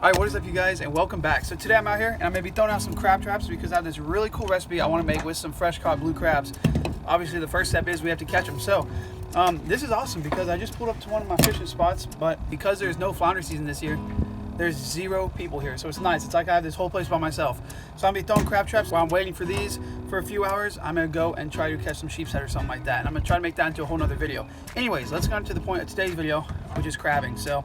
Alright, what is up you guys, and welcome back. So today I'm out here and I'm going to be throwing out some crab traps because I have this really cool recipe I want to make with some fresh caught blue crabs. Obviously the first step is we have to catch them. So this is awesome because I just pulled up to one of my fishing spots, but because there's no flounder season this year, there's 0 people here. So it's nice. It's like I have this whole place by myself. So I'm going to be throwing crab traps while I'm waiting for these for a few hours. I'm going to go and try to catch some sheepshead or something like that. And I'm going to try to make that into a whole nother video. Anyways, let's get on to the point of today's video, which is crabbing. So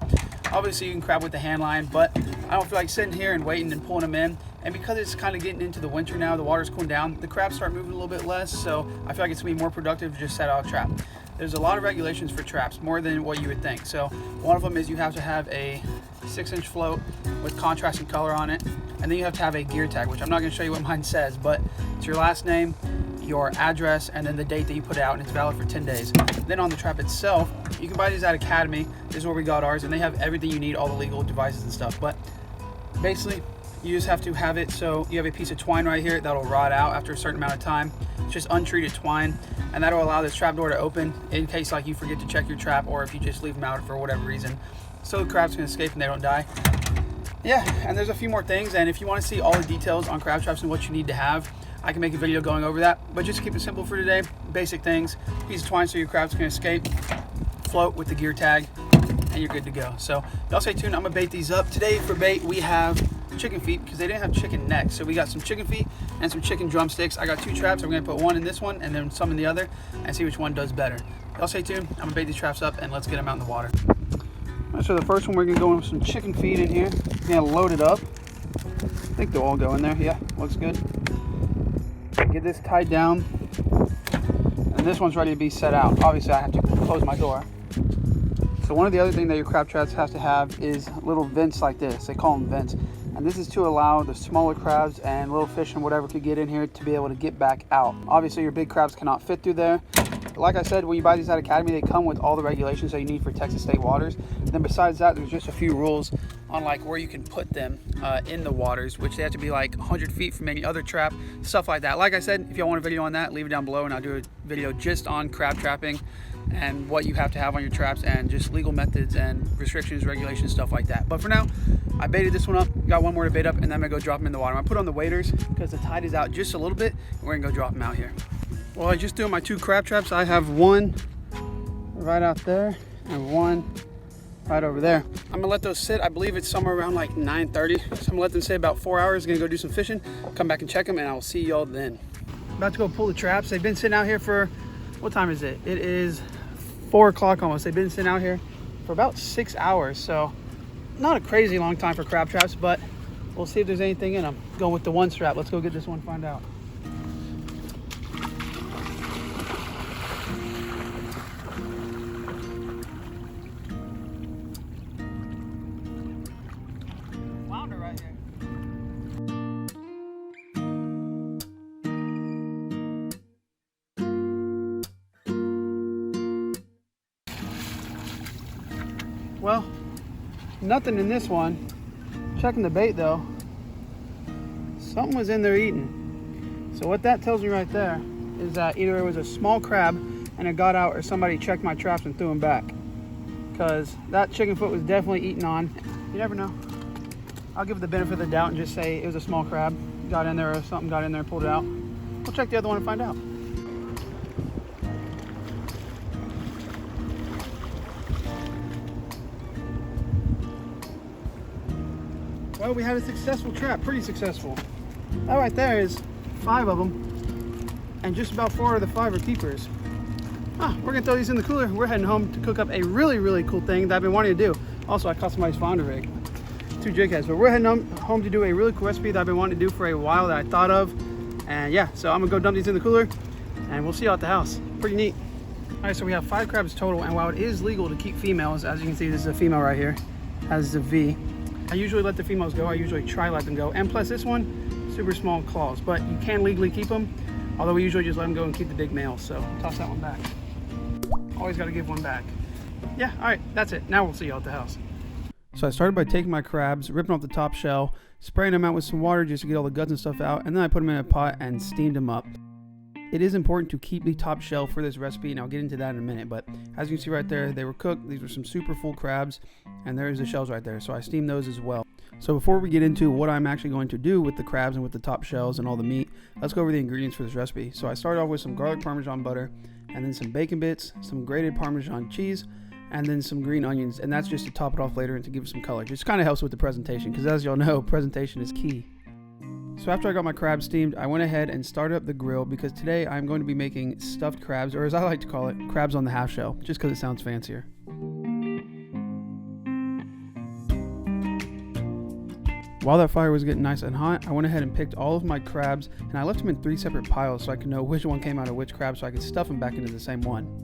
obviously you can crab with the hand line, but I don't feel like sitting here and waiting and pulling them in. And because it's kind of getting into the winter now, the water's cooling down, the crabs start moving a little bit less. So I feel like it's going to be more productive to just set out a trap. There's a lot of regulations for traps, more than what you would think. So one of them is you have to have a 6-inch float with contrasting color on it, and then you have to have a gear tag, which I'm not going to show you what mine says, but it's your last name, your address, and then the date that you put it out, and it's valid for 10 days. Then on the trap itself, you can buy these at Academy. This is where we got ours, and they have everything you need, all the legal devices and stuff. But basically you just have to have it so you have a piece of twine right here that'll rot out after a certain amount of time. It's just untreated twine, and that'll allow this trap door to open in case like you forget to check your trap, or if you just leave them out for whatever reason, so the crabs can escape and they don't die. Yeah, and there's a few more things, and if you want to see all the details on crab traps and what you need to have, I can make a video going over that. But just to keep it simple for today, basic things: piece of twine so your crabs can escape, float with the gear tag, and you're good to go. So y'all stay tuned. I'm gonna bait these up today. For bait we have chicken feet because they didn't have chicken necks, so we got some chicken feet and some chicken drumsticks. I got 2 traps. I'm gonna put one in this one and then some in the other and see which one does better. Y'all stay tuned. I'm gonna bait these traps up and let's get them out in the water. All right, so the first one, we're gonna go in with some chicken feet in here. We're gonna load it up. I think they'll all go in there. Yeah, looks good. Get this tied down, and this one's ready to be set out. Obviously I have to close my door. So one of the other things that your crab traps have to have is little vents like this. They call them vents. And this is to allow the smaller crabs and little fish and whatever could get in here to be able to get back out. Obviously your big crabs cannot fit through there. But like I said, when you buy these at Academy, they come with all the regulations that you need for Texas state waters. And then besides that, there's just a few rules on like where you can put them in the waters, which they have to be like 100 feet from any other trap, stuff like that. Like I said, if y'all want a video on that, leave it down below and I'll do a video just on crab trapping and what you have to have on your traps and just legal methods and restrictions, regulations, stuff like that. But for now, I baited this one up, got one more to bait up, and then I'm gonna go drop them in the water. I'm gonna put on the waders because the tide is out just a little bit, and we're gonna go drop them out here. Well, I just threw my 2 crab traps. I have one right out there and one right over there. I'm gonna let those sit. I believe it's somewhere around like 9:30. So I'm gonna let them sit about 4 hours. Gonna go do some fishing, come back and check them, and I'll see y'all then. About to go pull the traps. They've been sitting out here for, what time is it? It is 4 o'clock almost. They've been sitting out here for about 6 hours. So not a crazy long time for crab traps, but we'll see if there's anything in them. Going with the 1 strap. Let's go get this one, find out. Flounder right here. Well, nothing in this one. Checking the bait though, something was in there eating. So what that tells me right there is that either it was a small crab and it got out, or somebody checked my traps and threw them back, because that chicken foot was definitely eating on. You never know. I'll give it the benefit of the doubt and just say it was a small crab, got in there, or something got in there and pulled it out. We'll check the other one and find out. Well, we had a successful trap, pretty successful. That right there is 5 of them, and just about 4 of the 5 are keepers. We're gonna throw these in the cooler. We're heading home to cook up a really, really cool thing that I've been wanting to do. Also, I caught somebody's flounder rig, 2 jig heads, but we're heading home to do a really cool recipe that I've been wanting to do for a while that I thought of. And yeah, so I'm gonna go dump these in the cooler and we'll see you at the house. Pretty neat. All right, so we have 5 crabs total, and while it is legal to keep females, as you can see, this is a female right here, has the V. I usually let the females go. I usually try to let them go. And plus this one, super small claws, but you can legally keep them. Although we usually just let them go and keep the big males. So toss that one back. Always got to give one back. Yeah, all right, that's it. Now we'll see you at the house. So I started by taking my crabs, ripping off the top shell, spraying them out with some water just to get all the guts and stuff out, and then I put them in a pot and steamed them up. It is important to keep the top shell for this recipe, and I'll get into that in a minute, but as you can see right there, they were cooked. These were some super full crabs, and there's the shells right there, so I steamed those as well. So before we get into what I'm actually going to do with the crabs and with the top shells and all the meat, let's go over the ingredients for this recipe. So I started off with some garlic parmesan butter, and then some bacon bits, some grated Parmesan cheese, and then some green onions, and that's just to top it off later and to give it some color. Just kind of helps with the presentation, because as y'all know, presentation is key. So after I got my crabs steamed, I went ahead and started up the grill, because today I'm going to be making stuffed crabs, or as I like to call it, crabs on the half shell, just because it sounds fancier. While that fire was getting nice and hot, I went ahead and picked all of my crabs, and I left them in 3 separate piles so I could know which one came out of which crab, so I could stuff them back into the same one.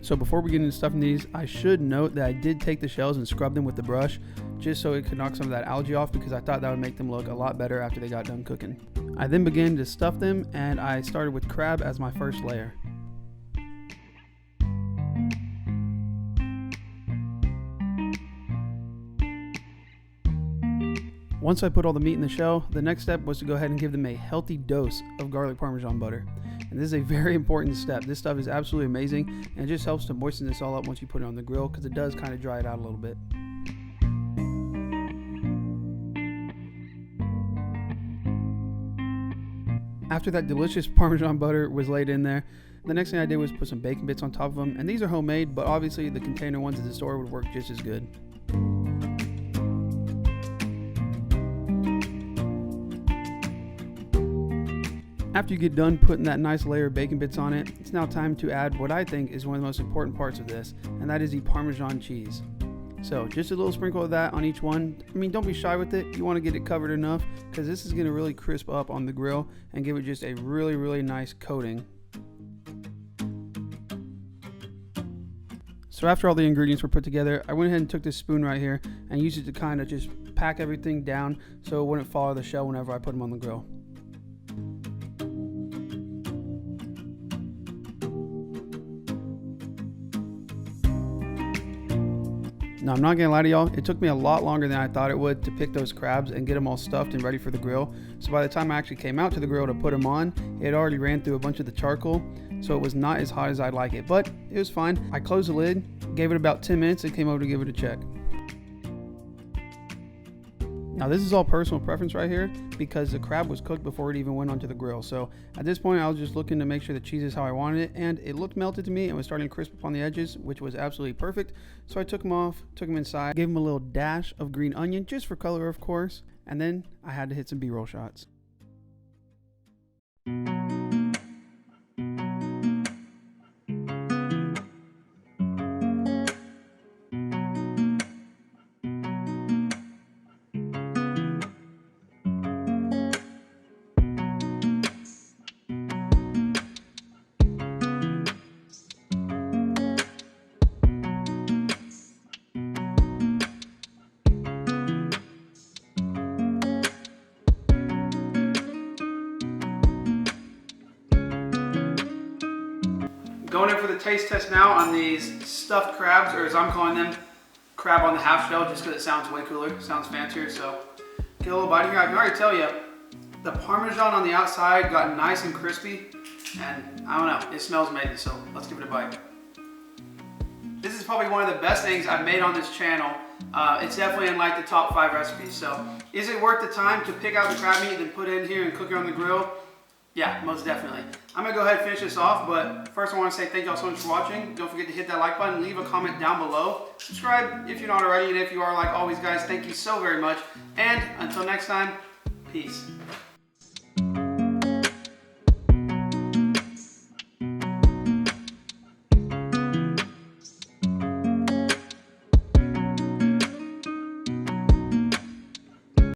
So before we get into stuffing these, I should note that I did take the shells and scrub them with the brush, just so it could knock some of that algae off, because I thought that would make them look a lot better after they got done cooking. I then began to stuff them, and I started with crab as my first layer. Once I put all the meat in the shell, the next step was to go ahead and give them a healthy dose of garlic Parmesan butter. And this is a very important step. This stuff is absolutely amazing, and it just helps to moisten this all up once you put it on the grill, because it does kind of dry it out a little bit. After that delicious Parmesan butter was laid in there, the next thing I did was put some bacon bits on top of them, and these are homemade, but obviously the container ones at the store would work just as good. After you get done putting that nice layer of bacon bits on it, it's now time to add what I think is one of the most important parts of this, and that is the Parmesan cheese. So just a little sprinkle of that on each one. I mean, don't be shy with it. You want to get it covered enough, because this is going to really crisp up on the grill and give it just a really, really nice coating. So after all the ingredients were put together, I went ahead and took this spoon right here and used it to kind of just pack everything down so it wouldn't fall out of the shell whenever I put them on the grill. Now, I'm not gonna lie to y'all, it took me a lot longer than I thought it would to pick those crabs and get them all stuffed and ready for the grill. So by the time I actually came out to the grill to put them on, it already ran through a bunch of the charcoal, so it was not as hot as I'd like it, but it was fine. I closed the lid, gave it about 10 minutes, and came over to give it a check. Now this is all personal preference right here, because the crab was cooked before it even went onto the grill. So at this point I was just looking to make sure the cheese is how I wanted it, and it looked melted to me and was starting to crisp up on the edges, which was absolutely perfect. So I took them off, took them inside, gave them a little dash of green onion, just for color of course, and then I had to hit some B-roll shots. Going in for the taste test now on these stuffed crabs, or as I'm calling them, crab on the half shell, just because it sounds way cooler, sounds fancier. So get a little bite here. I can already tell you, the Parmesan on the outside got nice and crispy, and I don't know, it smells amazing, so let's give it a bite. This is probably one of the best things I've made on this channel. It's definitely in like the top 5 recipes. So is it worth the time to pick out the crab meat and put it in here and cook it on the grill? Yeah, most definitely. I'm gonna go ahead and finish this off, but first I wanna say thank y'all so much for watching. Don't forget to hit that like button, leave a comment down below. Subscribe if you're not already, and if you are, like always guys, thank you so very much. And until next time, peace.